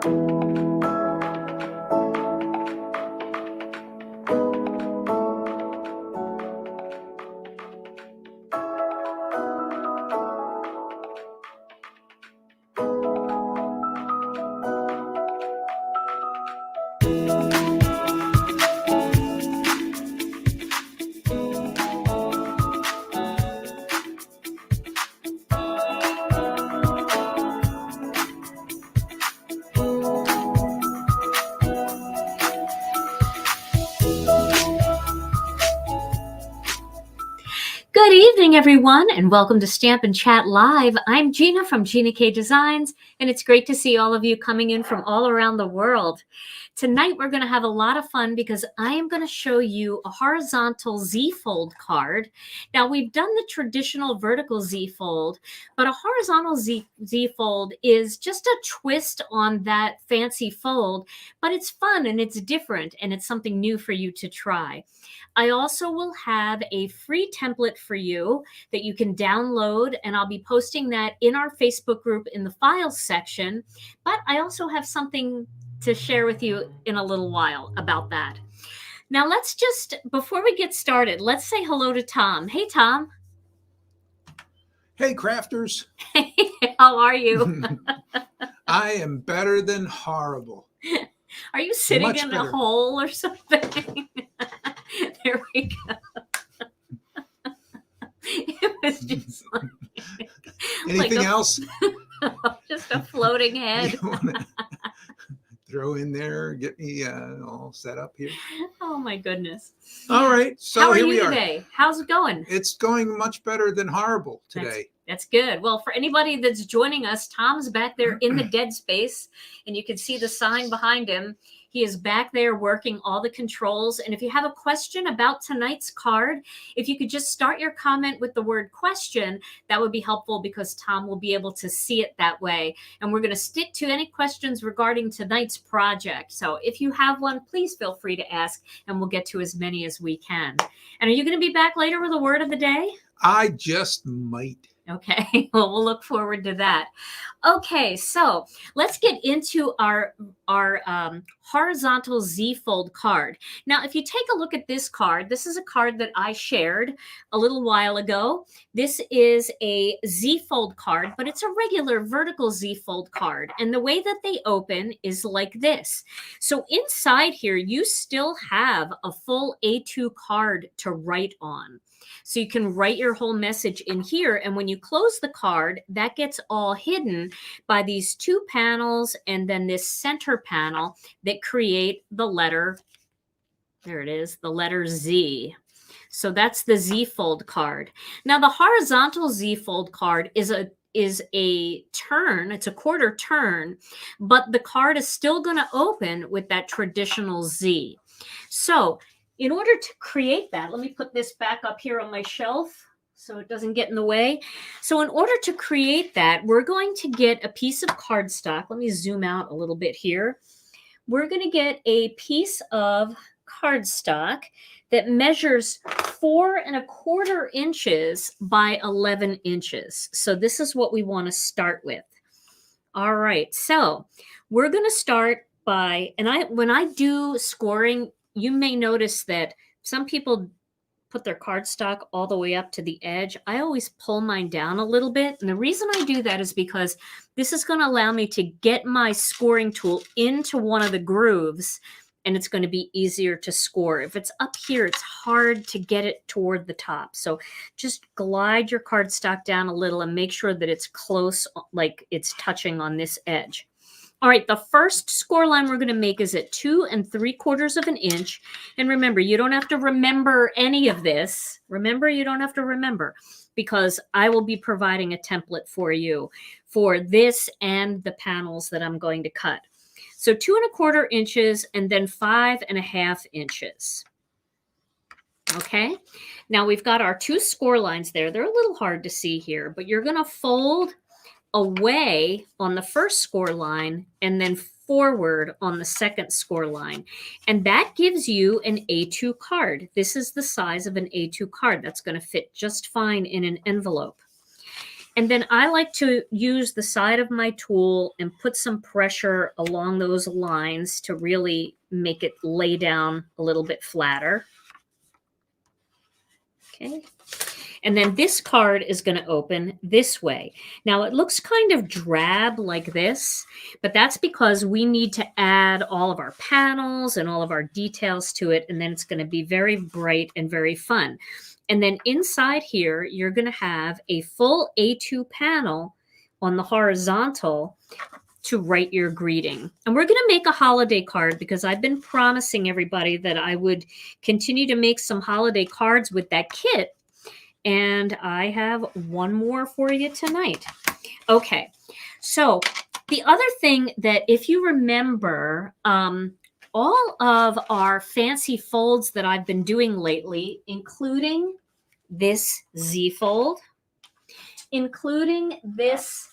Good evening, everyone, and welcome to Stamp and Chat Live. I'm Gina from Gina K Designs, and it's great to see all of you coming in from all around the world. Tonight, we're going to have a lot of fun because I am going to show you a horizontal Z-fold card. Now, we've done the traditional vertical Z-fold, but a horizontal Z-fold is just a twist on that fancy fold, but it's fun and it's different, and it's something new for you to try. I also will have a free template for you that you can download, and I'll be posting that in our Facebook group in the files section. But I also have something to share with you in a little while about that. Now, before we get started, let's say hello to Tom. Hey, Tom. Hey, crafters. Hey, how are you? I am better than horrible. Are you sitting in a hole or something? There we go. It was just anything else? Just a floating head. You wanna throw in there, get me all set up here. Oh my goodness. All right. So how are here you we are today? How's it going? It's going much better than horrible today. That's good. Well, for anybody that's joining us, Tom's back there in the dead space, and you can see the sign behind him. He is back there working all the controls. And if you have a question about tonight's card, if you could just start your comment with the word question, that would be helpful because Tom will be able to see it that way. And we're going to stick to any questions regarding tonight's project. So if you have one, please feel free to ask, and we'll get to as many as we can. And are you going to be back later with a word of the day? I just might. Okay, well, we'll look forward to that. Okay, so let's get into our horizontal Z-fold card. Now, if you take a look at this card, this is a card that I shared a little while ago. This is a Z-fold card, but it's a regular vertical Z-fold card. And the way that they open is like this. So inside here, you still have a full A2 card to write on. So you can write your whole message in here. And when you close the card, that gets all hidden by these two panels and then this center panel that create the letter, there it is, the letter Z. So that's the Z-fold card. Now the horizontal Z-fold card is a turn, it's a quarter turn, but the card is still going to open with that traditional Z. So in order to create that, let me put this back up here on my shelf so it doesn't get in the way. So in order to create that, we're going to get a piece of cardstock. Let me zoom out a little bit here. We're going to get a piece of cardstock that measures 4¼ inches by 11 inches. So this is what we want to start with. All right, so we're going to start by, when I do scoring, you may notice that some people put their cardstock all the way up to the edge. I always pull mine down a little bit. And the reason I do that is because this is going to allow me to get my scoring tool into one of the grooves, and it's going to be easier to score. If it's up here, it's hard to get it toward the top. So just glide your cardstock down a little and make sure that it's close, like it's touching on this edge. All right, the first score line we're going to make is at 2¾ inch. And remember, you don't have to remember any of this. Remember, you don't have to remember because I will be providing a template for you for this and the panels that I'm going to cut. So 2¼ inches and then 5½ inches. Okay, now we've got our two score lines there. They're a little hard to see here, but you're going to fold away on the first score line and then forward on the second score line. And that gives you an A2 card. This is the size of an A2 card. That's going to fit just fine in an envelope. And then I like to use the side of my tool and put some pressure along those lines to really make it lay down a little bit flatter. Okay. And then this card is going to open this way. Now it looks kind of drab like this, but that's because we need to add all of our panels and all of our details to it. And then it's going to be very bright and very fun. And then inside here, you're going to have a full A2 panel on the horizontal to write your greeting. And we're going to make a holiday card because I've been promising everybody that I would continue to make some holiday cards with that kit. And I have one more for you tonight. Okay, so the other thing that if you remember, all of our fancy folds that I've been doing lately, including this Z fold, including this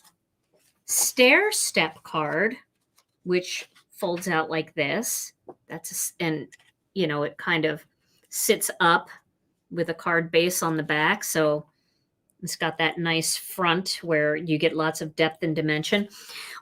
stair step card, which folds out like this. And you know, it kind of sits up with a card base on the back. So it's got that nice front where you get lots of depth and dimension.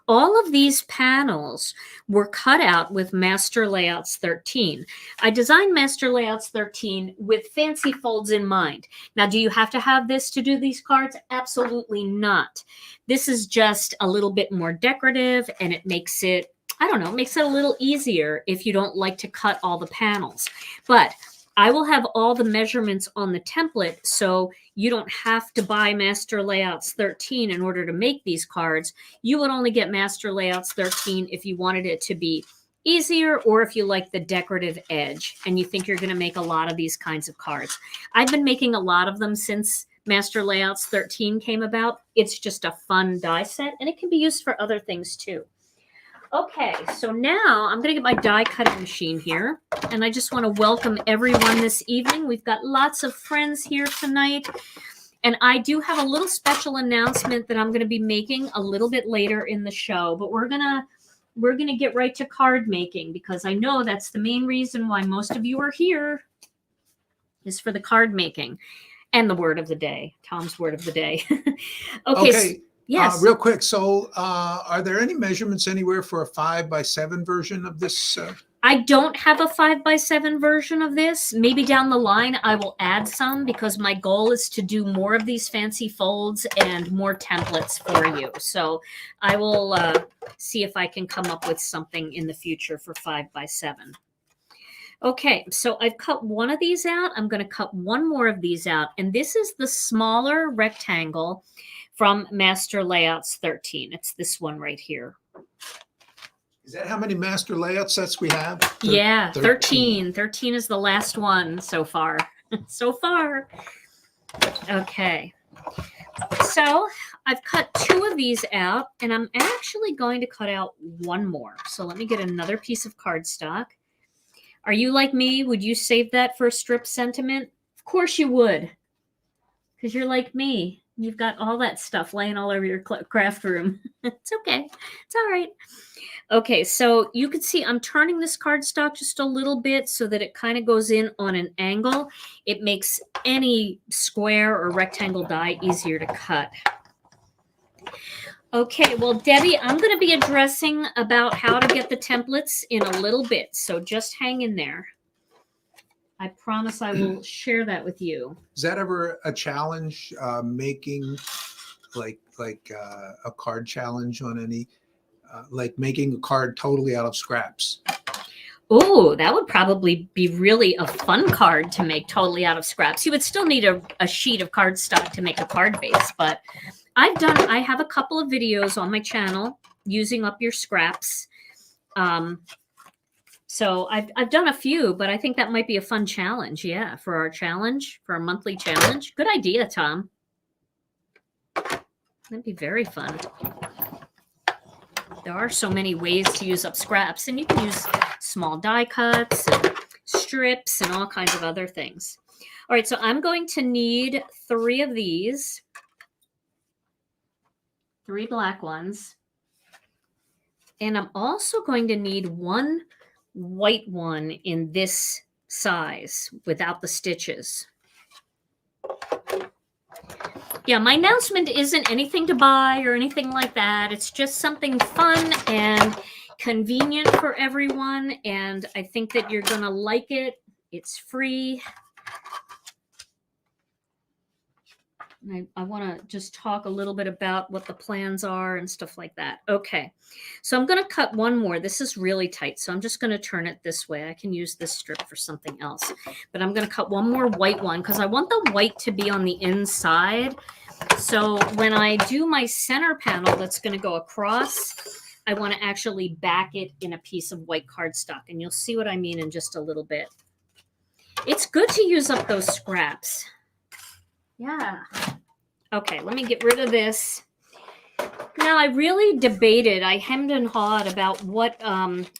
All of these panels were cut out with Master Layouts 13. I designed Master Layouts 13 with fancy folds in mind. Now, do you have to have this to do these cards? Absolutely not. This is just a little bit more decorative, and it makes it, I don't know, makes it a little easier if you don't like to cut all the panels. But I will have all the measurements on the template, so you don't have to buy Master Layouts 13 in order to make these cards. You would only get Master Layouts 13 if you wanted it to be easier or if you like the decorative edge and you think you're going to make a lot of these kinds of cards. I've been making a lot of them since Master Layouts 13 came about. It's just a fun die set, and it can be used for other things too. Okay, so now I'm going to get my die cutting machine here, and I just want to welcome everyone this evening. We got lots of friends here tonight, and I do have a little special announcement that I'm going to be making a little bit later in the show, but we're going to get right to card making because I know that's the main reason why most of you are here is for the card making and the word of the day, Tom's word of the day. Okay. So, yes. Real quick. So are there any measurements anywhere for a 5x7 version of this? I don't have a 5x7 version of this. Maybe down the line I will add some because my goal is to do more of these fancy folds and more templates for you. So I will see if I can come up with something in the future for 5x7. Okay, so I've cut one of these out. I'm going to cut one more of these out. And this is the smaller rectangle from Master Layouts 13. It's this one right here. Is that how many Master Layout sets we have? Yeah, 13. 13 is the last one so far. So far. Okay. So I've cut two of these out, and I'm actually going to cut out one more. So let me get another piece of cardstock. Are you like me? Would you save that for a strip sentiment? Of course you would, because you're like me. You've got all that stuff laying all over your craft room. It's okay. It's all right. Okay, so you can see I'm turning this cardstock just a little bit so that it kind of goes in on an angle. It makes any square or rectangle die easier to cut. Okay, well, Debbie, I'm going to be addressing about how to get the templates in a little bit, so just hang in there. I promise I will share that with you. Is that ever a challenge, making like a card challenge on any, like making a card totally out of scraps? Oh, that would probably be really a fun card to make totally out of scraps. You would still need a sheet of cardstock to make a card base, but I have a couple of videos on my channel using up your scraps. So I've done a few, but I think that might be a fun challenge. Yeah, for our challenge, for our monthly challenge. Good idea, Tom. That'd be very fun. There are so many ways to use up scraps, and you can use small die cuts and strips and all kinds of other things. All right, so I'm going to need 3 of these, 3 black ones, and I'm also going to need 1 white one in this size without the stitches. Yeah, my announcement isn't anything to buy or anything like that. It's just something fun and convenient for everyone. And I think that you're going to like it. It's free. I want to just talk a little bit about what the plans are and stuff like that. Okay, so I'm going to cut one more. This is really tight, so I'm just going to turn it this way. I can use this strip for something else, but I'm going to cut one more white one because I want the white to be on the inside. So when I do my center panel that's going to go across, I want to actually back it in a piece of white cardstock, and you'll see what I mean in just a little bit. It's good to use up those scraps. Yeah. Okay, let me get rid of this. Now, I really debated, I hemmed and hawed about what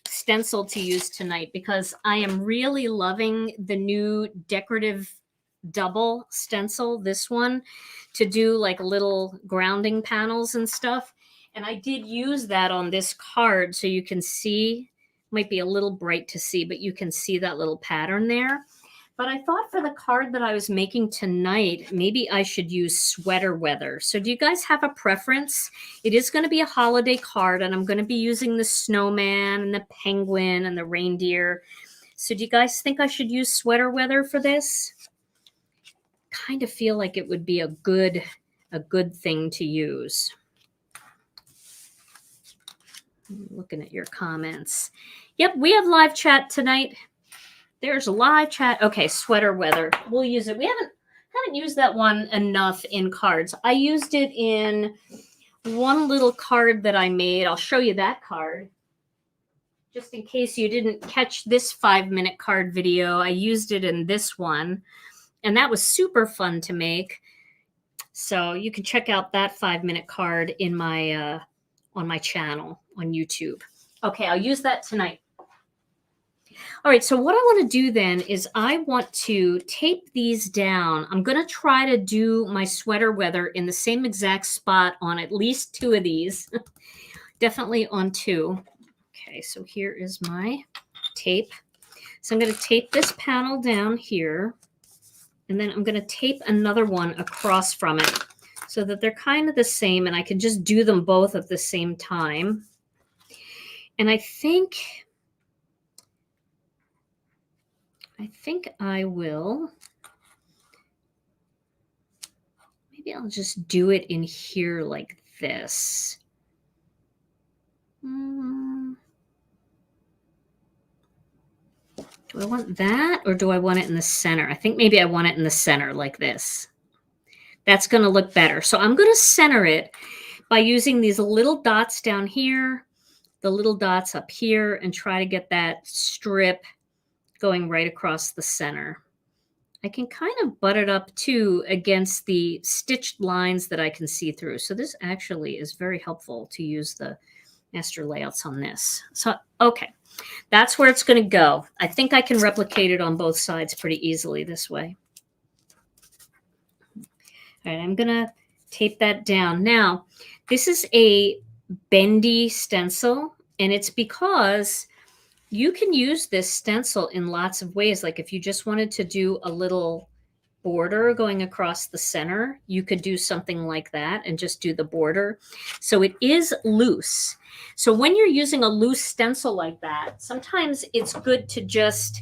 stencil to use tonight because I am really loving the new decorative double stencil, this one, to do like little grounding panels and stuff. And I did use that on this card so you can see, might be a little bright to see, but you can see that little pattern there. But I thought for the card that I was making tonight, maybe I should use sweater weather. So do you guys have a preference? It is going to be a holiday card, and I'm going to be using the snowman and the penguin and the reindeer. So do you guys think I should use sweater weather for this? Kind of feel like it would be a good thing to use. I'm looking at your comments. Yep, we have live chat tonight. There's a live chat. Okay, sweater weather. We'll use it. We haven't used that one enough in cards. I used it in one little card that I made. I'll show you that card. Just in case you didn't catch this 5-minute card video, I used it in this one. And that was super fun to make. So you can check out that 5-minute card in my on my channel on YouTube. Okay, I'll use that tonight. All right, so what I want to do then is I want to tape these down. I'm going to try to do my sweater weather in the same exact spot on at least 2 of these. Definitely on 2. Okay, so here is my tape. So I'm going to tape this panel down here, and then I'm going to tape another one across from it so that they're kind of the same, and I can just do them both at the same time. And I think I will, maybe I'll just do it in here like this. Do I want that, or do I want it in the center? I think maybe I want it in the center like this. That's going to look better. So I'm going to center it by using these little dots down here, the little dots up here, and try to get that strip going right across the center. I can kind of butt it up too against the stitched lines that I can see through. So this actually is very helpful to use the master layouts on this. So, okay, that's where it's going to go. I think I can replicate it on both sides pretty easily this way. All right, I'm going to tape that down. Now, this is a bendy stencil, and it's because you can use this stencil in lots of ways. Like if you just wanted to do a little border going across the center, you could do something like that and just do the border. So it is loose. So when you're using a loose stencil like that, sometimes it's good to just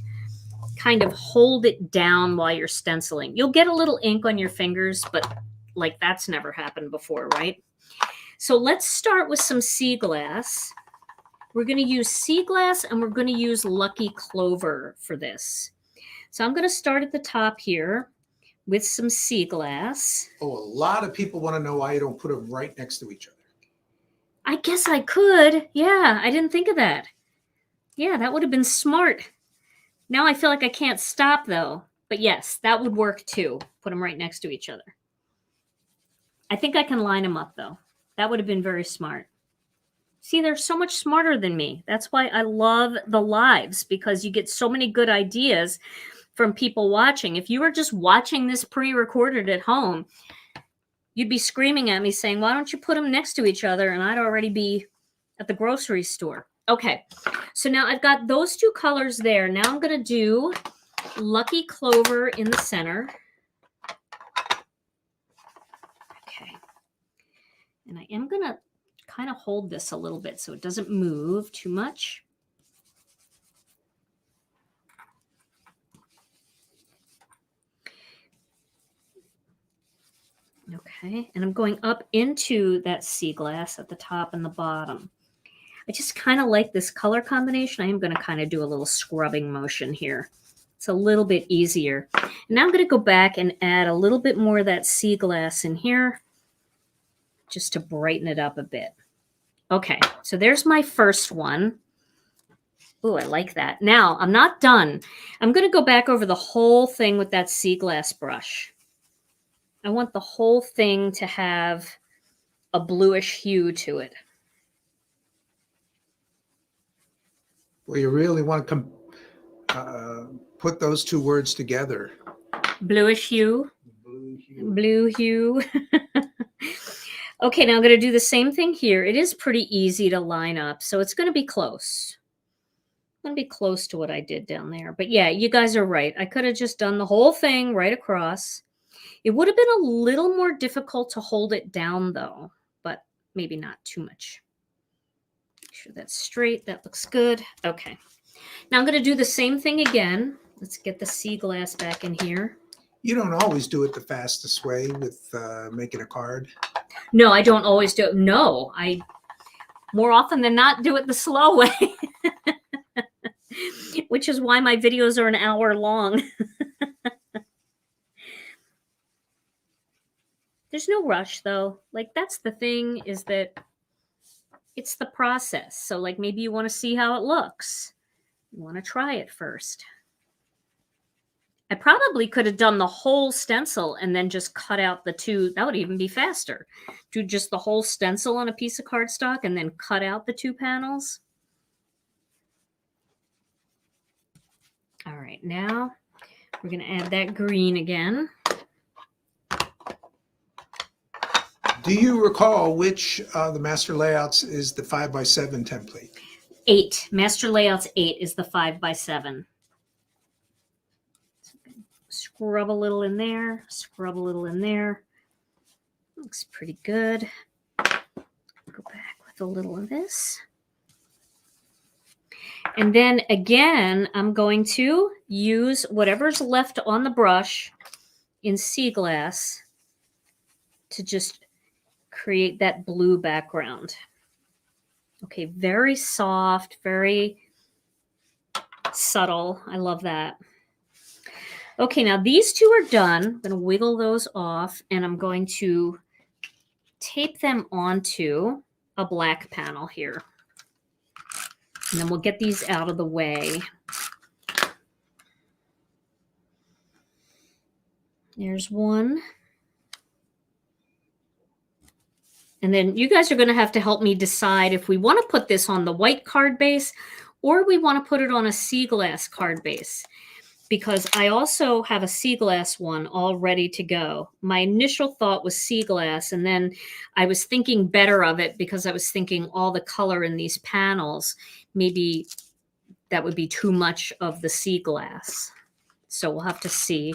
kind of hold it down while you're stenciling. You'll get a little ink on your fingers, but like that's never happened before, right? So let's start with some sea glass. We're going to use sea glass, and we're going to use Lucky Clover for this. So I'm going to start at the top here with some sea glass. Oh, a lot of people want to know why you don't put them right next to each other. I guess I could. Yeah, I didn't think of that. Yeah, that would have been smart. Now I feel like I can't stop, though. But yes, that would work too. Put them right next to each other. I think I can line them up, though. That would have been very smart. See, they're so much smarter than me. That's why I love the lives, because you get so many good ideas from people watching. If you were just watching this pre-recorded at home, you'd be screaming at me saying, why don't you put them next to each other? And I'd already be at the grocery store. Okay, so now I've got those 2 colors there. Now I'm going to do Lucky Clover in the center. And I am going to kind of hold this a little bit so it doesn't move too much. Okay, and I'm going up into that sea glass at the top and the bottom. I just kind of like this color combination. I am going to kind of do a little scrubbing motion here. It's a little bit easier. And now I'm going to go back and add a little bit more of that sea glass in here just to brighten it up a bit. Okay, so there's my first one. Ooh, I like that. Now, I'm not done. I'm going to go back over the whole thing with that sea glass brush. I want the whole thing to have a bluish hue to it. Well, you really want to put those two words together. Bluish hue. Blue hue. Blue hue. Okay, now I'm going to do the same thing here. It is pretty easy to line up, so it's going to be close. I'm going to be close to what I did down there. But yeah, you guys are right. I could have just done the whole thing right across. It would have been a little more difficult to hold it down, though, but maybe not too much. Make sure that's straight. That looks good. Okay. Now I'm going to do the same thing again. Let's get the sea glass back in here. You don't always do it the fastest way with making a card. No, I don't always do it. No, I more often than not do it the slow way, which is why my videos are an hour long. There's no rush, though. Like, that's the thing, is that it's the process. So, like, maybe you want to see how it looks. You want to try it first. I probably could have done the whole stencil and then just cut out the two. That would even be faster. Do just the whole stencil on a piece of cardstock and then cut out the two panels. All right, now we're going to add that green again. Do you recall which the master layouts is the 5x7 template? 8. Master Layouts 8 is the 5x7. Scrub a little in there. Scrub a little in there. Looks pretty good. Go back with a little of this. And then again, I'm going to use whatever's left on the brush in sea glass to just create that blue background. Okay, very soft, very subtle. I love that. Okay, now these two are done. I'm going to wiggle those off, and I'm going to tape them onto a black panel here. And then we'll get these out of the way. There's one. And then you guys are going to have to help me decide if we want to put this on the white card base or we want to put it on a sea glass card base, because I also have a sea glass one all ready to go. My initial thought was sea glass, and then I was thinking better of it because I was thinking all the color in these panels, maybe that would be too much of the sea glass. So we'll have to see.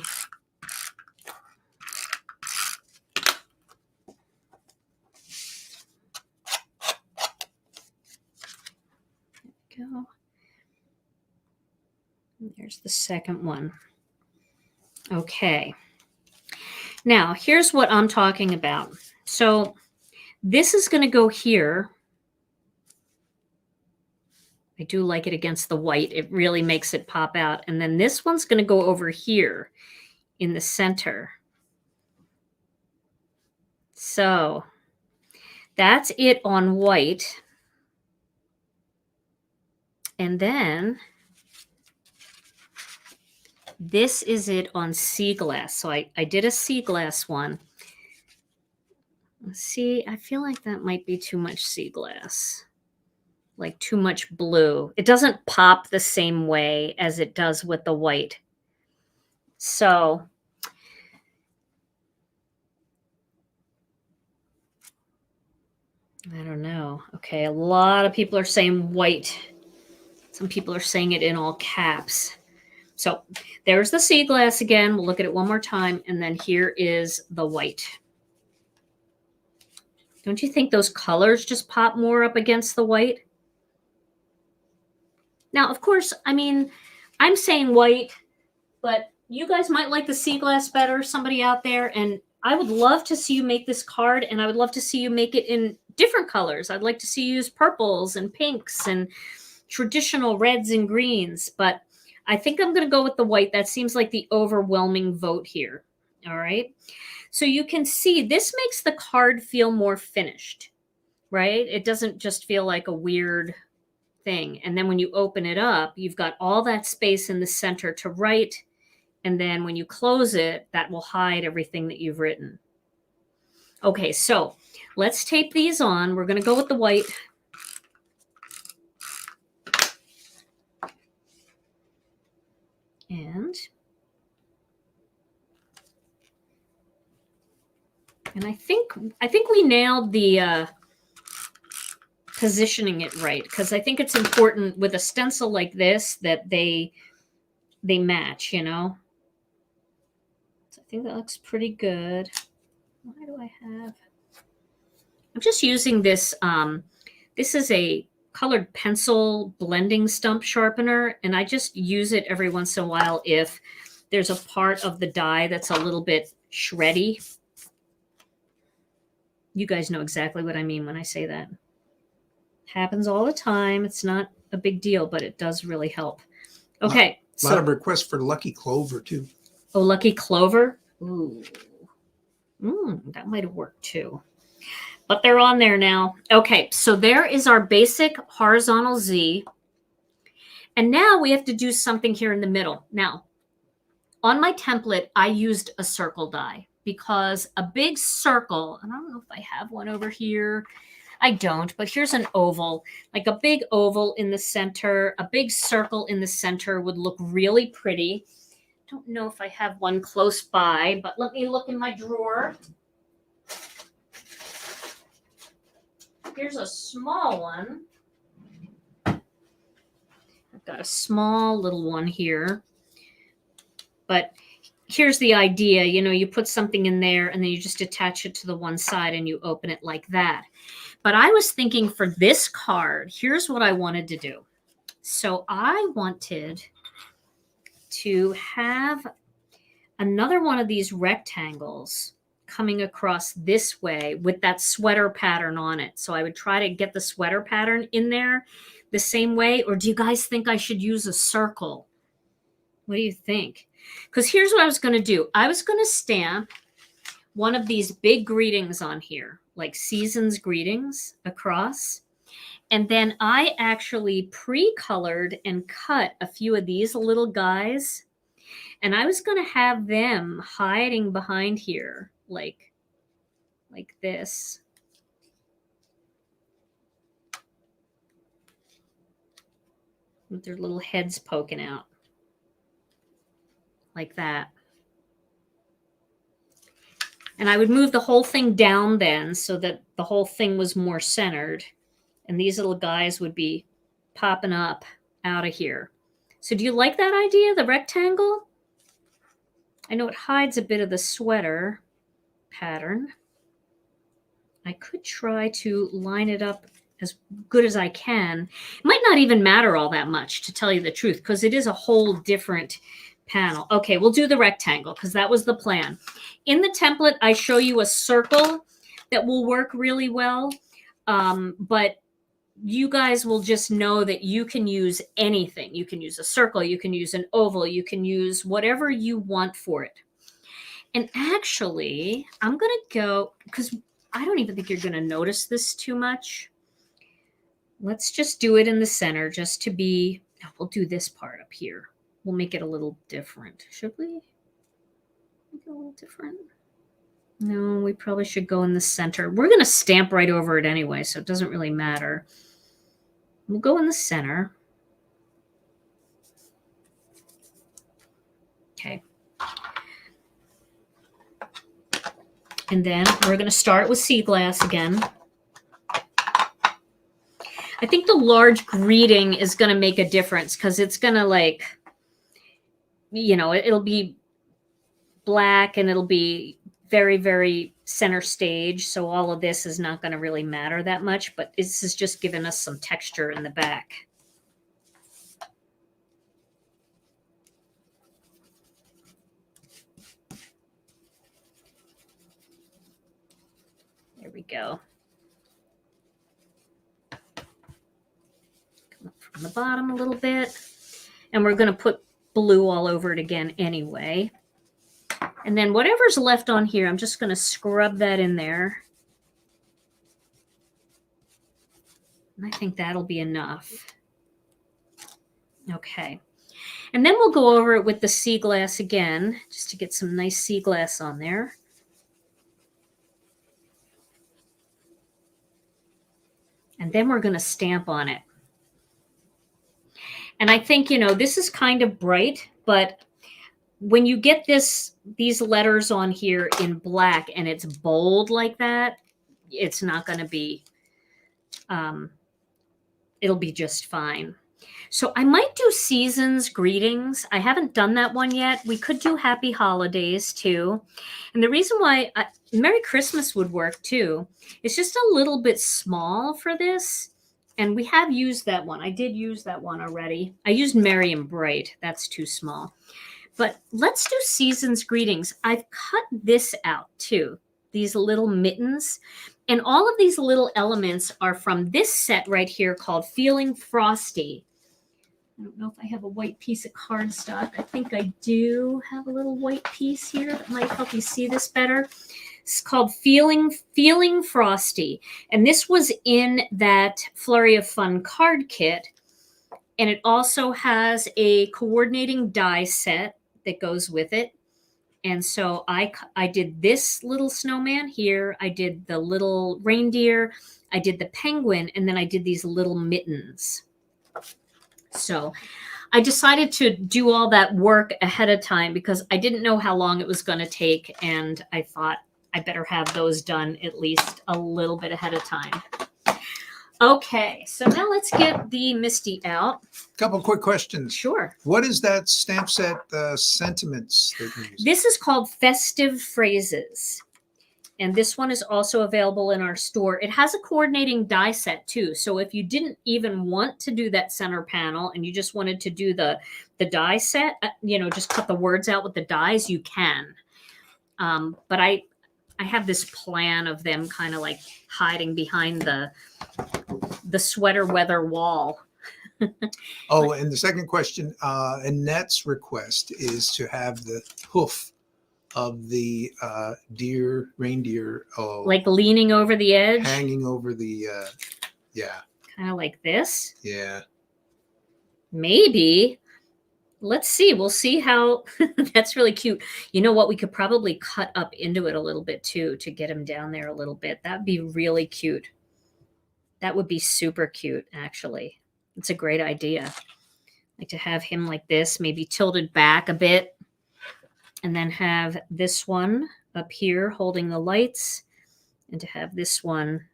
There we go. There's the second one. Okay. Now, here's what I'm talking about. So this is going to go here. I do like it against the white. It really makes it pop out. And then this one's going to go over here in the center. So that's it on white. And then this is it on sea glass. So I did a sea glass one. See, I feel like that might be too much sea glass. Like too much blue. It doesn't pop the same way as it does with the white. So I don't know. Okay, a lot of people are saying white. Some people are saying it in all caps. So there's the sea glass again. We'll look at it one more time. And then here is the white. Don't you think those colors just pop more up against the white? Now, of course, I mean, I'm saying white, but you guys might like the sea glass better, somebody out there, and I would love to see you make this card, and I would love to see you make it in different colors. I'd like to see you use purples and pinks and traditional reds and greens, but I think I'm going to go with the white. That seems like the overwhelming vote here. All right. So you can see this makes the card feel more finished, right? It doesn't just feel like a weird thing. And then when you open it up, you've got all that space in the center to write. And then when you close it, that will hide everything that you've written. Okay, so let's tape these on. We're going to go with the white. And I think we nailed the positioning it right, because I think it's important with a stencil like this that they match, you know. So I think that looks pretty good. Why do I have? I'm just using this. This is a colored pencil blending stump sharpener, and I just use it every once in a while if there's a part of the die that's a little bit shreddy. You guys know exactly what I mean when I say that. Happens all the time. It's not a big deal, but it does really help. Okay. A lot of requests for Lucky Clover too. Oh, Lucky Clover. Ooh. That might have worked too. But they're on there now. Okay, so there is our basic horizontal Z. And now we have to do something here in the middle. Now, on my template, I used a circle die because a big circle, and I don't know if I have one over here. I don't, but here's an oval, like a big oval in the center, a big circle in the center would look really pretty. Don't know if I have one close by, but let me look in my drawer. Here's a small one. I've got a small little one here. But here's the idea. You know, you put something in there and then you just attach it to the one side and you open it like that. But I was thinking for this card, here's what I wanted to do. So I wanted to have another one of these rectangles coming across this way with that sweater pattern on it. So I would try to get the sweater pattern in there the same way. Or do you guys think I should use a circle? What do you think? Because here's what I was going to do. I was going to stamp one of these big greetings on here, like season's greetings across. And then I actually pre-colored and cut a few of these little guys. And I was going to have them hiding behind here, like this. With their little heads poking out. Like that. And I would move the whole thing down then so that the whole thing was more centered. And these little guys would be popping up out of here. So do you like that idea, the rectangle? I know it hides a bit of the sweater pattern. I could try to line it up as good as I can. It might not even matter all that much, to tell you the truth, because it is a whole different panel. Okay, we'll do the rectangle because that was the plan. In the template, I show you a circle that will work really well, but you guys will just know that you can use anything. You can use a circle, you can use an oval, you can use whatever you want for it. And actually, I'm going to go, because I don't even think you're going to notice this too much. Let's just do it in the center just to be, we'll do this part up here. We'll make it a little different. Should we make it a little different? No, we probably should go in the center. We're going to stamp right over it anyway, so it doesn't really matter. We'll go in the center. Okay. And then we're going to start with sea glass again. I think the large greeting is going to make a difference because it's going to, like, you know, it'll be black and it'll be very, very center stage. So all of this is not going to really matter that much, but this is just giving us some texture in the back. There we go. Come up from the bottom a little bit. And we're going to put blue all over it again anyway. And then whatever's left on here, I'm just going to scrub that in there. And I think that'll be enough. Okay. And then we'll go over it with the sea glass again, just to get some nice sea glass on there. And then we're going to stamp on it. And I think, you know, this is kind of bright, but when you get these letters on here in black and it's bold like that, it's not going to be, it'll be just fine. So I might do season's greetings. I haven't done that one yet. We could do happy holidays too. And the reason why Merry Christmas would work too, it's just a little bit small for this. And we have used that one. I did use that one already. I used Merry and Bright. That's too small. But let's do season's greetings. I've cut this out too, these little mittens. And all of these little elements are from this set right here called Feeling Frosty. I don't know if I have a white piece of cardstock. I think I do have a little white piece here that might help you see this better. It's called Feeling Frosty. And this was in that Flurry of Fun card kit. And it also has a coordinating die set that goes with it. And so I did this little snowman here. I did the little reindeer. I did the penguin. And then I did these little mittens. So I decided to do all that work ahead of time because I didn't know how long it was going to take. And I thought I better have those done at least a little bit ahead of time. Okay, so now let's get the Misty out. Couple quick questions. Sure. What is that stamp set sentiments that you use? This is called Festive Phrases. And this one is also available in our store. It has a coordinating die set too. So if you didn't even want to do that center panel and you just wanted to do the die set, you know, just cut the words out with the dies, you can. But I have this plan of them kind of like hiding behind the sweater weather wall. Oh, and the second question, Annette's request is to have the hoof of the reindeer, like leaning over the edge, hanging over the, yeah. Kind of like this. Yeah. Maybe. Let's see. We'll see how. That's really cute. You know what? We could probably cut up into it a little bit too to get him down there a little bit. That'd be really cute. That would be super cute, actually. It's a great idea. Like to have him like this, maybe tilted back a bit. And then have this one up here holding the lights. And to have this one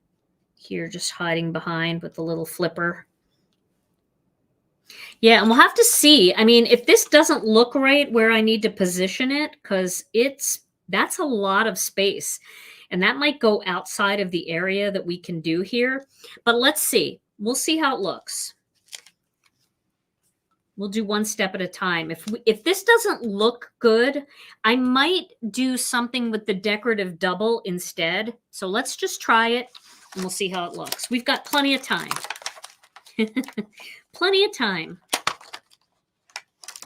here just hiding behind with the little flipper. Yeah, and we'll have to see. I mean, if this doesn't look right where I need to position it, because that's a lot of space. And that might go outside of the area that we can do here. But let's see. We'll see how it looks. We'll do one step at a time. If this doesn't look good, I might do something with the decorative double instead. So let's just try it and we'll see how it looks. We've got plenty of time. Plenty of time.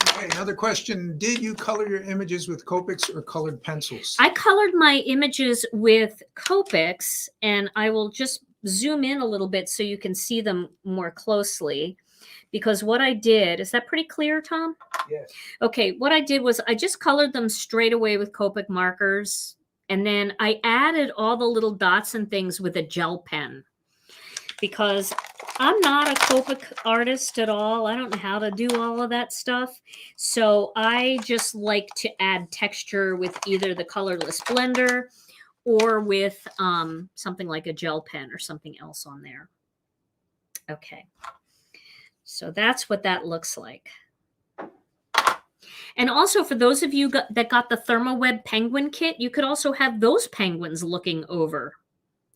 Okay, another question. Did you color your images with Copics or colored pencils? I colored my images with Copics, and I will just zoom in a little bit so you can see them more closely. Because what I did, is that pretty clear, Tom? Yes. Okay, what I did was I just colored them straight away with Copic markers. And then I added all the little dots and things with a gel pen. Because I'm not a Copic artist at all. I don't know how to do all of that stuff. So I just like to add texture with either the colorless blender or with something like a gel pen or something else on there. Okay. So that's what that looks like. And also for those of you that got the ThermoWeb penguin kit, you could also have those penguins looking over.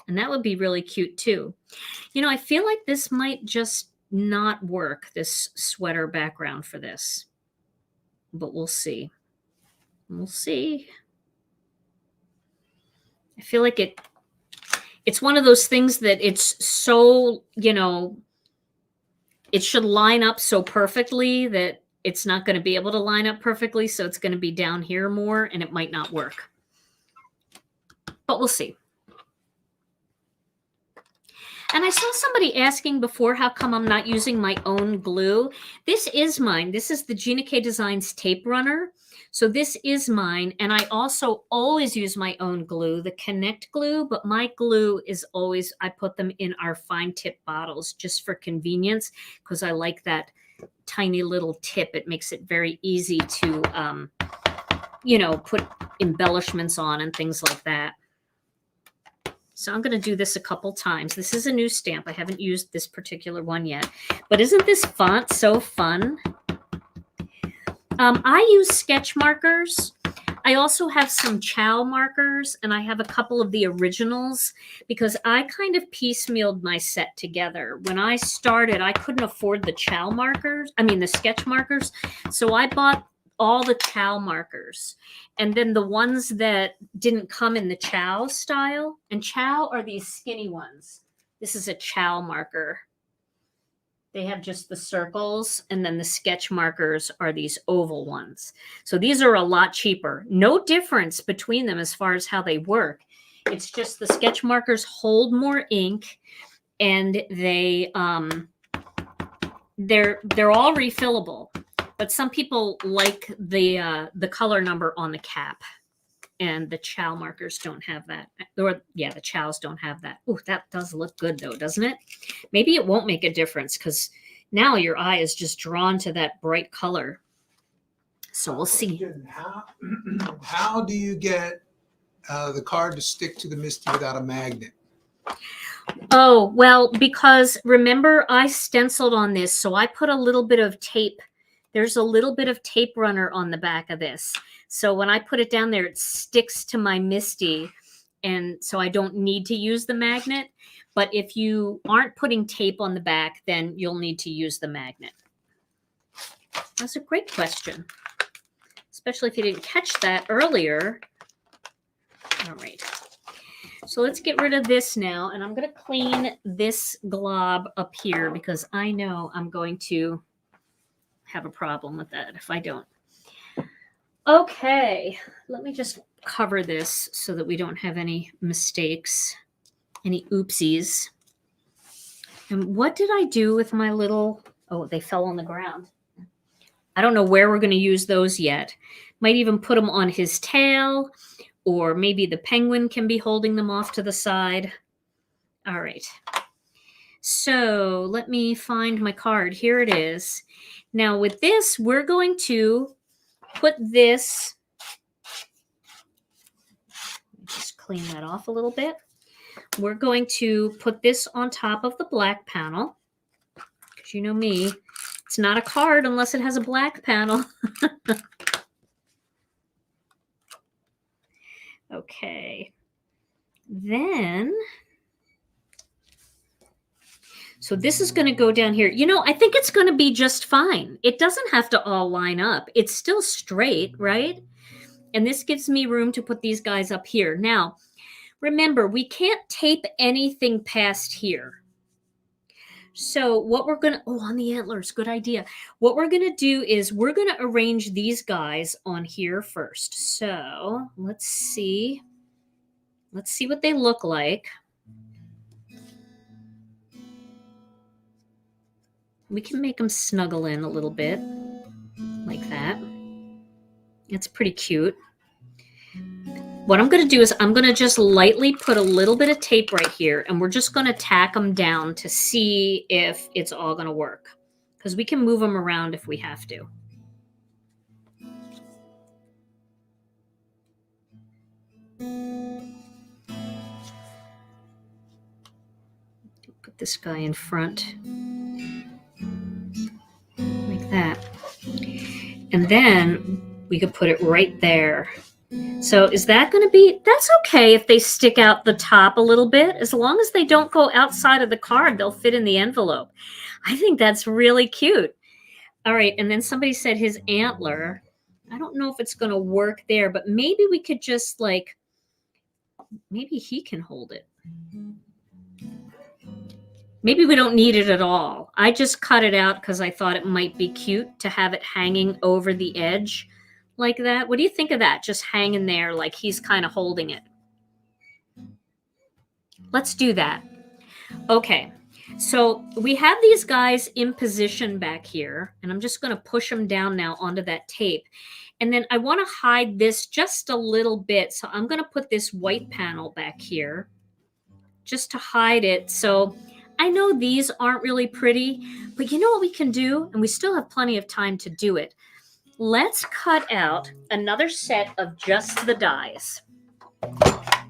And that would be really cute too. You know, I feel like this might just not work, this sweater background for this. But we'll see. We'll see. I feel like it's one of those things that it's so, you know, it should line up so perfectly that it's not going to be able to line up perfectly. So it's going to be down here more and it might not work. But we'll see. And I saw somebody asking before how come I'm not using my own glue. This is mine. This is the Gina K Designs tape runner. So this is mine. And I also always use my own glue, the Connect glue, but my glue is always, I put them in our fine tip bottles just for convenience because I like that tiny little tip. It makes it very easy to, you know, put embellishments on and things like that. So I'm going to do this a couple times. This is a new stamp. I haven't used this particular one yet. But isn't this font so fun? I use sketch markers. I also have some Chow markers, and I have a couple of the originals because I kind of piecemealed my set together. When I started, I couldn't afford the Chow markers. I mean, the sketch markers. So I bought all the Chow markers. And then the ones that didn't come in the Chow style, and Chow are these skinny ones. This is a Chow marker. They have just the circles, and then the sketch markers are these oval ones. So these are a lot cheaper. No difference between them as far as how they work. It's just the sketch markers hold more ink, and they're all refillable. But some people like the color number on the cap, and the Chow markers don't have that. Or yeah, the Chows don't have that. Ooh, that does look good though, doesn't it? Maybe it won't make a difference because now your eye is just drawn to that bright color. So we'll see. How do you get the card to stick to the MISTI without a magnet? Oh, well, because remember I stenciled on this, so I put a little bit of tape. There's a little bit of tape runner on the back of this. So when I put it down there, it sticks to my MISTI. And so I don't need to use the magnet. But if you aren't putting tape on the back, then you'll need to use the magnet. That's a great question, especially if you didn't catch that earlier. All right. So let's get rid of this now. And I'm going to clean this glob up here because I know I'm going to have a problem with that if I don't. Okay, let me just cover this so that we don't have any mistakes, any oopsies. And what did I do with my little, oh, they fell on the ground. I don't know where we're going to use those yet. Might even put them on his tail, or maybe the penguin can be holding them off to the side. All right. So let me find my card. Here it is. Now with this, we're going to put this, just clean that off a little bit. We're going to put this on top of the black panel because you know me, it's not a card unless it has a black panel. Okay. Then, so this is going to go down here. You know, I think it's going to be just fine. It doesn't have to all line up. It's still straight, right? And this gives me room to put these guys up here. Now, remember, we can't tape anything past here. So what we're going to, oh, on the antlers, good idea. What we're going to do is we're going to arrange these guys on here first. So let's see. Let's see what they look like. We can make them snuggle in a little bit like that. It's pretty cute. What I'm going to do is I'm going to just lightly put a little bit of tape right here, and we're just going to tack them down to see if it's all going to work, because we can move them around if we have to. Put this guy in front like that. And then we could put it right there. So is that going to be, that's okay if they stick out the top a little bit. As long as they don't go outside of the card, they'll fit in the envelope. I think that's really cute. All right, and then somebody said his antler. I don't know if it's going to work there, but maybe we could just like, maybe he can hold it. Maybe we don't need it at all. I just cut it out because I thought it might be cute to have it hanging over the edge like that. What do you think of that? Just hanging there like he's kind of holding it. Let's do that. Okay, so we have these guys in position back here, and I'm just going to push them down now onto that tape. And then I want to hide this just a little bit. So I'm going to put this white panel back here just to hide it. So I know these aren't really pretty, but you know what we can do? And we still have plenty of time to do it. Let's cut out another set of just the dies.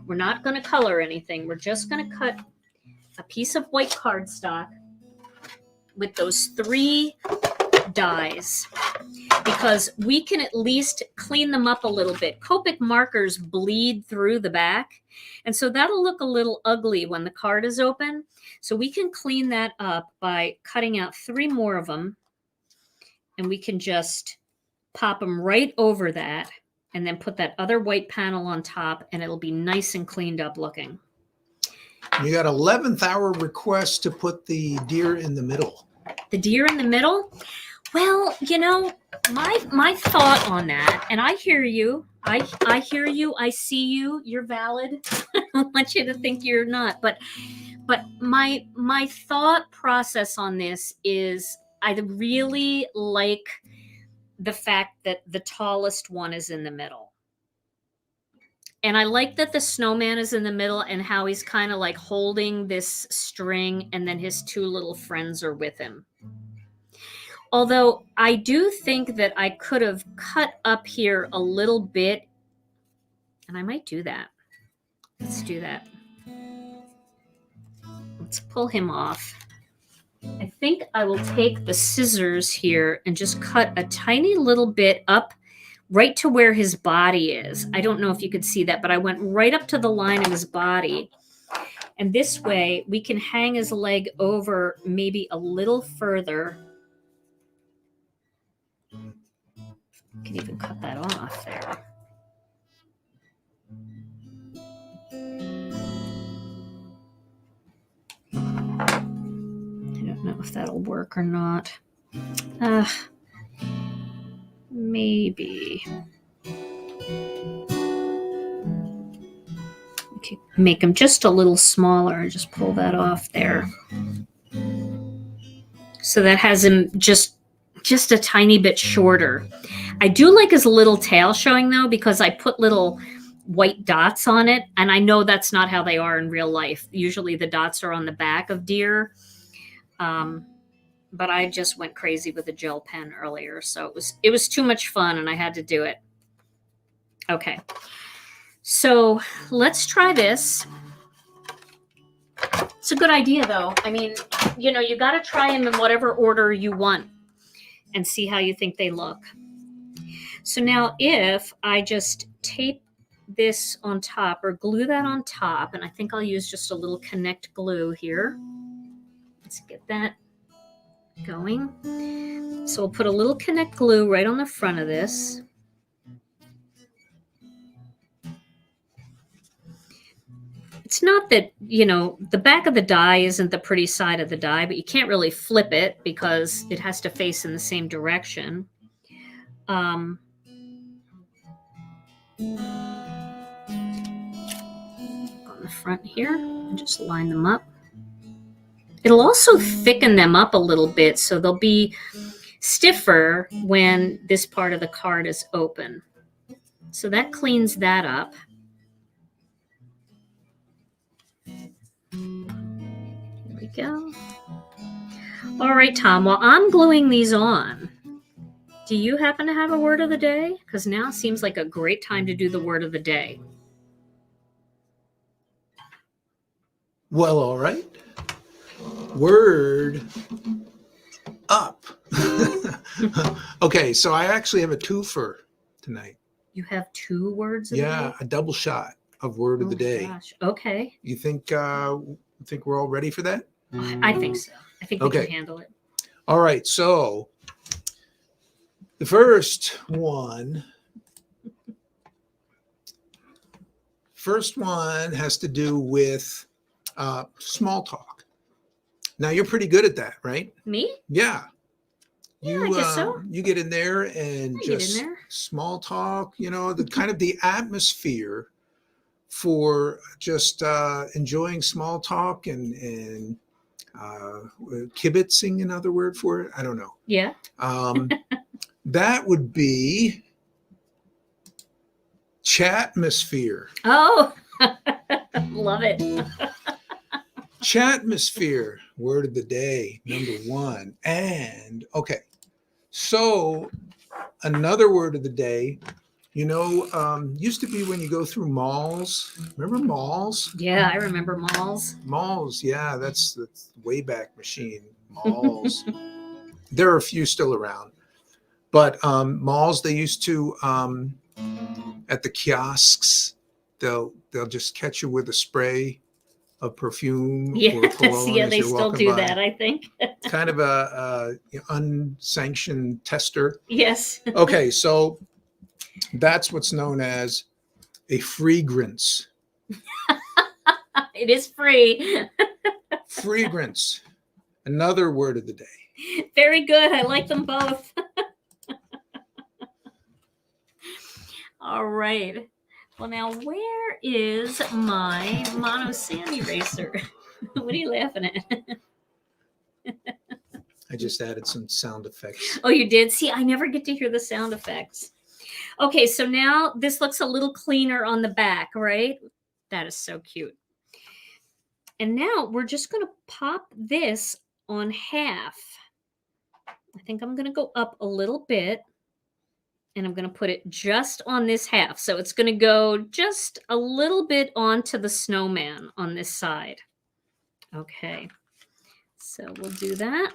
We're not going to color anything. We're just going to cut a piece of white cardstock with those 3 dies, because we can at least clean them up a little bit. Copic markers bleed through the back, and so that'll look a little ugly when the card is open. So we can clean that up by cutting out 3 more of them, and we can just pop them right over that and then put that other white panel on top, and it'll be nice and cleaned up looking. You got 11th hour request to put the deer in the middle. The deer in the middle? Well, you know, my thought on that, and I hear you. I hear you. I see you. You're valid. I don't want you to think you're not. But my thought process on this is I really like the fact that the tallest one is in the middle. And I like that the snowman is in the middle and how he's kind of like holding this string, and then his 2 little friends are with him. Although I do think that I could have cut up here a little bit, and I might do that. Let's do that. Let's pull him off. I think I will take the scissors here and just cut a tiny little bit up right to where his body is. I don't know if you could see that, but I went right up to the line of his body. And this way we can hang his leg over maybe a little further. Can even cut that off there. I don't know if that'll work or not. Maybe. Okay, make them just a little smaller and just pull that off there. So that has him just a tiny bit shorter. I do like his little tail showing though, because I put little white dots on it, and I know that's not how they are in real life. Usually the dots are on the back of deer. But I just went crazy with a gel pen earlier, so it was too much fun and I had to do it. Okay, so let's try this. It's a good idea though. I mean, you know, you got to try them in whatever order you want and see how you think they look. So now if I just tape this on top or glue that on top, and I think I'll use just a little Connect glue here. Let's get that going. So we'll put a little Connect glue right on the front of this. It's not that, you know, the back of the die isn't the pretty side of the die, but you can't really flip it because it has to face in the same direction. On the front here, and just line them up. It'll also thicken them up a little bit, so they'll be stiffer when this part of the card is open. So that cleans that up. Here we go. All right, Tom, while I'm gluing these on, do you happen to have a word of the day? Because now seems like a great time to do the word of the day. Well, all right. Word up. Okay, so I actually have a twofer tonight. You have 2 words of the Yeah, day? a double shot of word of the day. Gosh. Okay. You think we're all ready for that? I think so. I think we Okay. can handle it. All right. So the first one has to do with small talk. Now you're pretty good at that, right? Me? Yeah. Yeah, I guess so. You get in there and I get in just there. small talk, the kind of the atmosphere for just enjoying small talk and kibitzing, another word for it. I don't know. Yeah. That would be chatmosphere. Oh, love it. Chatmosphere, word of the day, number 1. And okay, so another word of the day, used to be when you go through malls. Remember malls? Yeah, I remember malls. Malls, yeah, that's Wayback Machine. Malls. There are a few still around, but malls, they used to at the kiosks, they'll just catch you with a spray of perfume or Yes, cologne yeah, as they you're still walking do by. that, I think. Kind of a unsanctioned tester. Yes. Okay, so that's what's known as a fragrance. It is free. Fragrance, another word of the day. Very good. I like them both. All right. Well, now where is my mono sand eraser? What are you laughing at? I just added some sound effects. Oh, you did? See, I never get to hear the sound effects. Okay, so now this looks a little cleaner on the back, right? That is so cute. And now we're just going to pop this on half. I think I'm going to go up a little bit. And I'm going to put it just on this half. So it's going to go just a little bit onto the snowman on this side. Okay. So we'll do that.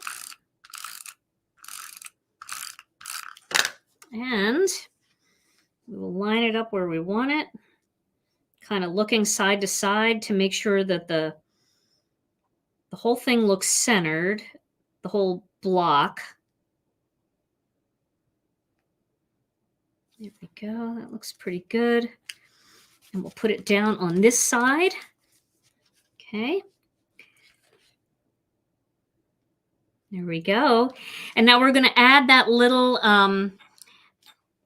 And we will line it up where we want it. Kind of looking side to side to make sure that the whole thing looks centered. The whole block. There we go. That looks pretty good. And we'll put it down on this side. Okay. There we go. And now we're going to add that little,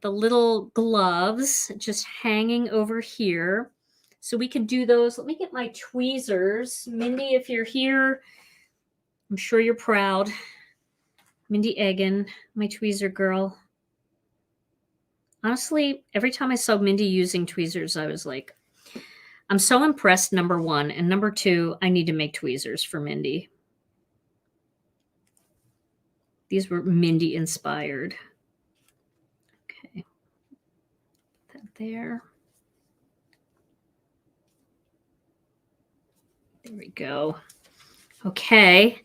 the little gloves just hanging over here. So we can do those. Let me get my tweezers. Mindy, if you're here, I'm sure you're proud. Mindy Egan, my tweezer girl. Honestly, every time I saw Mindy using tweezers, I was like, I'm so impressed, number 1. And number 2, I need to make tweezers for Mindy. These were Mindy inspired. Okay. Put that there. There we go. Okay.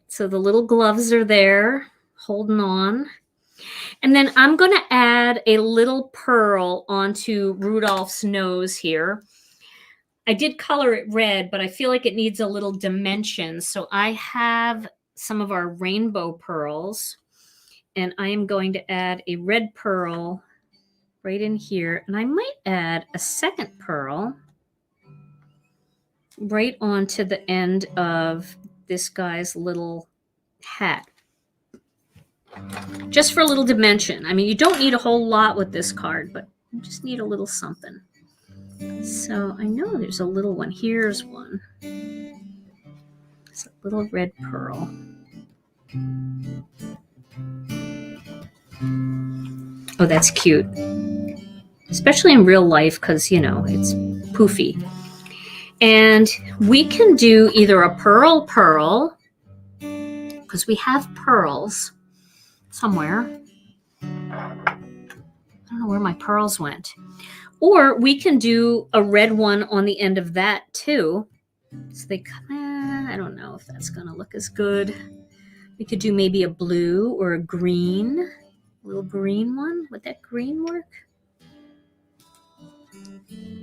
So the little gloves are there, holding on. And then I'm going to add a little pearl onto Rudolph's nose here. I did color it red, but I feel like it needs a little dimension. So I have some of our rainbow pearls, and I am going to add a red pearl right in here. And I might add a second pearl right onto the end of this guy's little hat. Just for a little dimension. I mean, you don't need a whole lot with this card, but you just need a little something. So I know there's a little one. Here's one. It's a little red pearl. Oh, that's cute. Especially in real life because, it's poofy. And we can do either a pearl, because we have pearls somewhere. I don't know where my pearls went. Or we can do a red one on the end of that too. So they come, I don't know if that's going to look as good. We could do maybe a blue or a green. A little green one. Would that green work?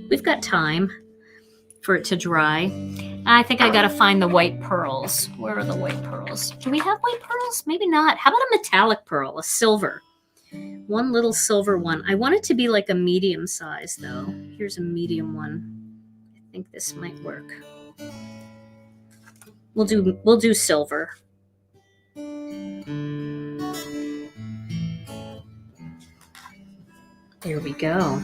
We've got time for it to dry. I think I gotta find the white pearls. Where are the white pearls? Do we have white pearls? Maybe not. How about a metallic pearl, a silver? One little silver one. I want it to be like a medium size though. Here's a medium one. I think this might work. We'll do silver. There we go.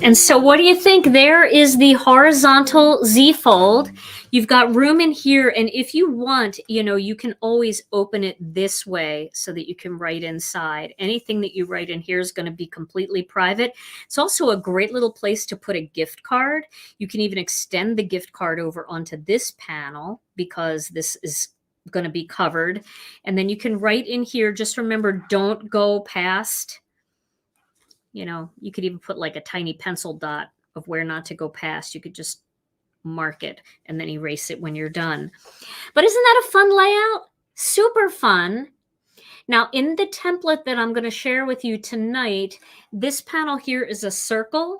And so what do you think? There is the horizontal Z fold. You've got room in here. And if you want, you can always open it this way so that you can write inside. Anything that you write in here is going to be completely private. It's also a great little place to put a gift card. You can even extend the gift card over onto this panel because this is going to be covered. And then you can write in here. Just remember, don't go past. You could even put like a tiny pencil dot of where not to go past. You could just mark it and then erase it when you're done. But isn't that a fun layout? Super fun. Now, in the template that I'm going to share with you tonight, this panel here is a circle.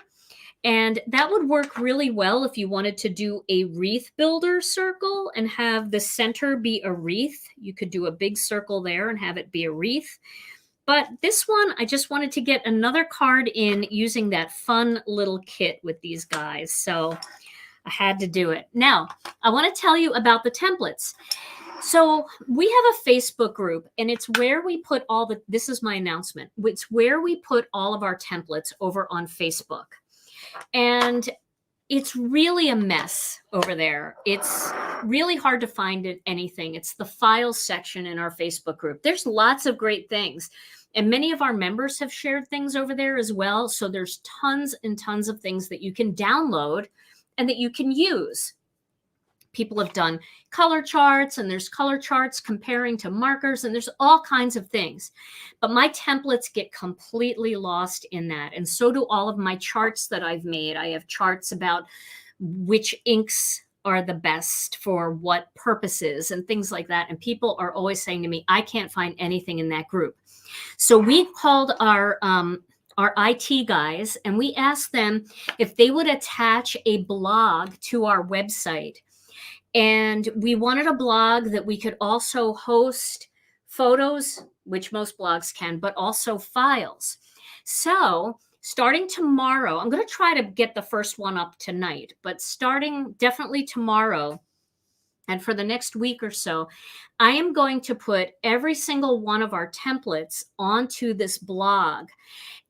And that would work really well if you wanted to do a wreath builder circle and have the center be a wreath. You could do a big circle there and have it be a wreath. But this one, I just wanted to get another card in using that fun little kit with these guys. So I had to do it. Now, I want to tell you about the templates. So we have a Facebook group, and it's where we put this is my announcement. It's where we put all of our templates over on Facebook. And it's really a mess over there. It's really hard to find anything. It's the files section in our Facebook group. There's lots of great things. And many of our members have shared things over there as well. So there's tons and tons of things that you can download and that you can use. People have done color charts, and there's color charts comparing to markers, and there's all kinds of things. But my templates get completely lost in that. And so do all of my charts that I've made. I have charts about which inks are the best for what purposes and things like that. And people are always saying to me, I can't find anything in that group. So we called our IT guys, and we asked them if they would attach a blog to our website. And we wanted a blog that we could also host photos, which most blogs can, but also files. So starting tomorrow, I'm going to try to get the first one up tonight, but starting definitely tomorrow and for the next week or so, I am going to put every single one of our templates onto this blog.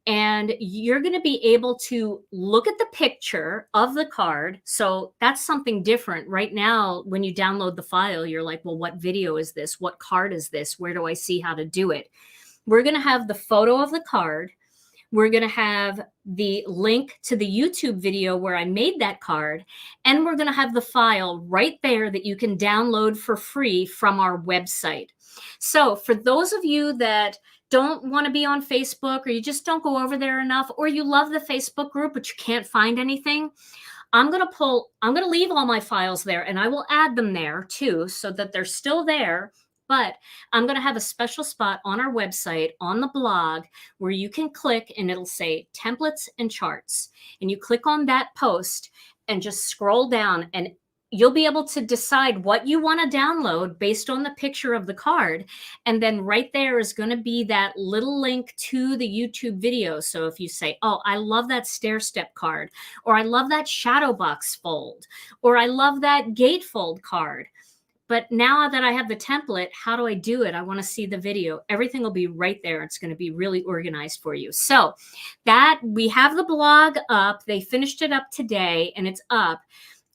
And you're going to be able to look at the picture of the card. So that's something different. Right now, when you download the file, you're like, well, what video is this? What card is this? Where do I see how to do it? We're going to have the photo of the card. We're going to have the link to the YouTube video where I made that card. And we're going to have the file right there that you can download for free from our website. So for those of you that don't want to be on Facebook, or you just don't go over there enough, or you love the Facebook group, but you can't find anything, I'm going to leave all my files there, and I will add them there too, so that they're still there. But I'm going to have a special spot on our website, on the blog, where you can click and it'll say templates and charts. And you click on that post and just scroll down, and you'll be able to decide what you want to download based on the picture of the card. And then right there is going to be that little link to the YouTube video. So if you say, oh, I love that stair step card, or I love that shadow box fold, or I love that gatefold card, but now that I have the template, how do I do it? I want to see the video. Everything will be right there. It's going to be really organized for you. So that we have the blog up. They finished it up today, and it's up.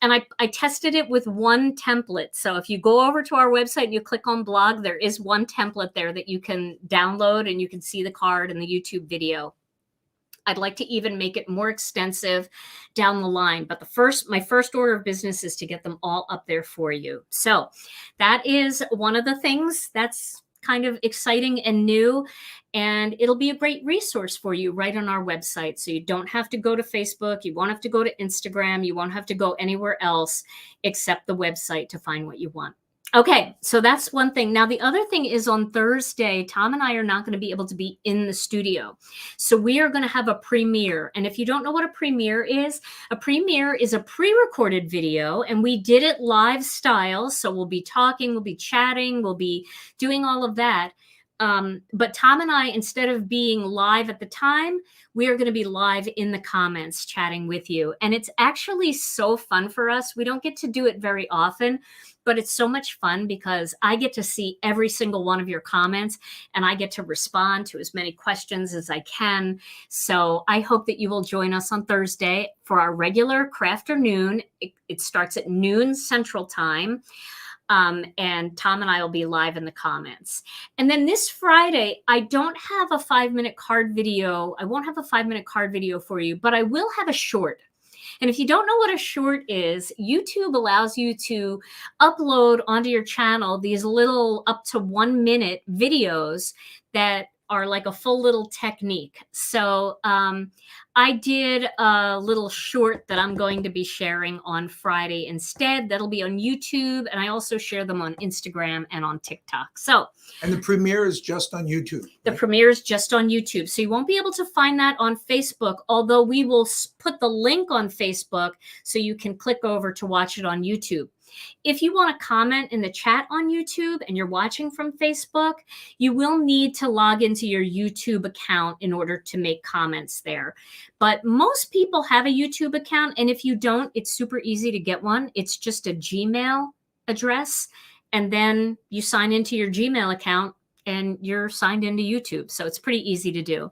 And I tested it with one template. So if you go over to our website and you click on blog, there is one template there that you can download, and you can see the card and the YouTube video. I'd like to even make it more extensive down the line. But my first order of business is to get them all up there for you. So that is one of the things that's kind of exciting and new. And it'll be a great resource for you right on our website. So you don't have to go to Facebook. You won't have to go to Instagram. You won't have to go anywhere else except the website to find what you want. Okay, so that's one thing. Now, the other thing is on Thursday, Tom and I are not going to be able to be in the studio. So we are going to have a premiere. And if you don't know what a premiere is a pre-recorded video, and we did it live style. So we'll be talking, we'll be chatting, we'll be doing all of that. But Tom and I, instead of being live at the time, we are going to be live in the comments chatting with you. And it's actually so fun for us. We don't get to do it very often, but it's so much fun because I get to see every single one of your comments and I get to respond to as many questions as I can. So I hope that you will join us on Thursday for our regular Crafternoon. It starts at noon Central Time. And Tom and I will be live in the comments. And then this Friday, I don't have a 5-minute card video. I won't have a 5-minute card video for you, but I will have a short. And if you don't know what a short is, YouTube allows you to upload onto your channel these little up to 1-minute videos that are like a full little technique. So I did a little short that I'm going to be sharing on Friday instead. That'll be on YouTube, and I also share them on Instagram and on TikTok. So, and the premiere is just on YouTube. The premiere is just on YouTube. So you won't be able to find that on Facebook, although we will put the link on Facebook so you can click over to watch it on YouTube. If you want to comment in the chat on YouTube and you're watching from Facebook, you will need to log into your YouTube account in order to make comments there. But most people have a YouTube account, and if you don't, it's super easy to get one. It's just a Gmail address, and then you sign into your Gmail account and you're signed into YouTube. So it's pretty easy to do.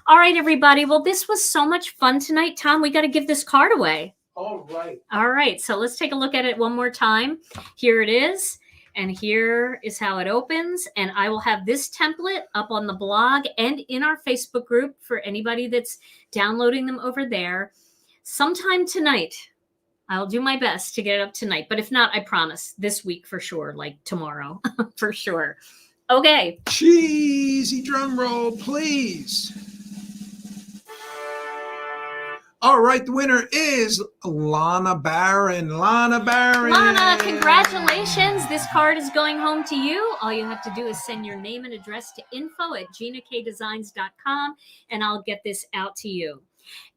All right, everybody. Well, this was so much fun tonight. Tom, we got to give this card away. All right. All right. So let's take a look at it one more time. Here it is. And here is how it opens. And I will have this template up on the blog and in our Facebook group for anybody that's downloading them over there. Sometime tonight, I'll do my best to get it up tonight. But if not, I promise this week for sure, like tomorrow for sure. Okay. Cheesy drum roll, please. All right, the winner is Lonna Barron. Lonna Barron. Lonna, congratulations. This card is going home to you. All you have to do is send your name and address to info@ginakdesigns.com, and I'll get this out to you.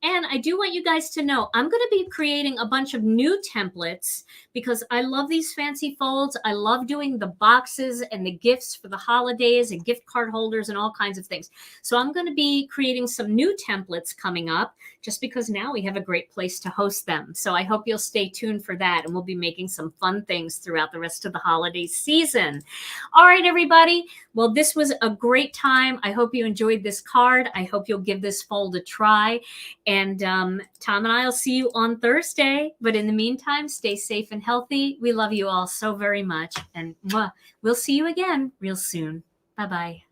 And I do want you guys to know, I'm going to be creating a bunch of new templates because I love these fancy folds. I love doing the boxes and the gifts for the holidays and gift card holders and all kinds of things. So I'm going to be creating some new templates coming up just because now we have a great place to host them. So I hope you'll stay tuned for that, and we'll be making some fun things throughout the rest of the holiday season. All right, everybody. Well, this was a great time. I hope you enjoyed this card. I hope you'll give this fold a try. And Tom and I will see you on Thursday. But in the meantime, stay safe and healthy. We love you all so very much. And we'll see you again real soon. Bye-bye.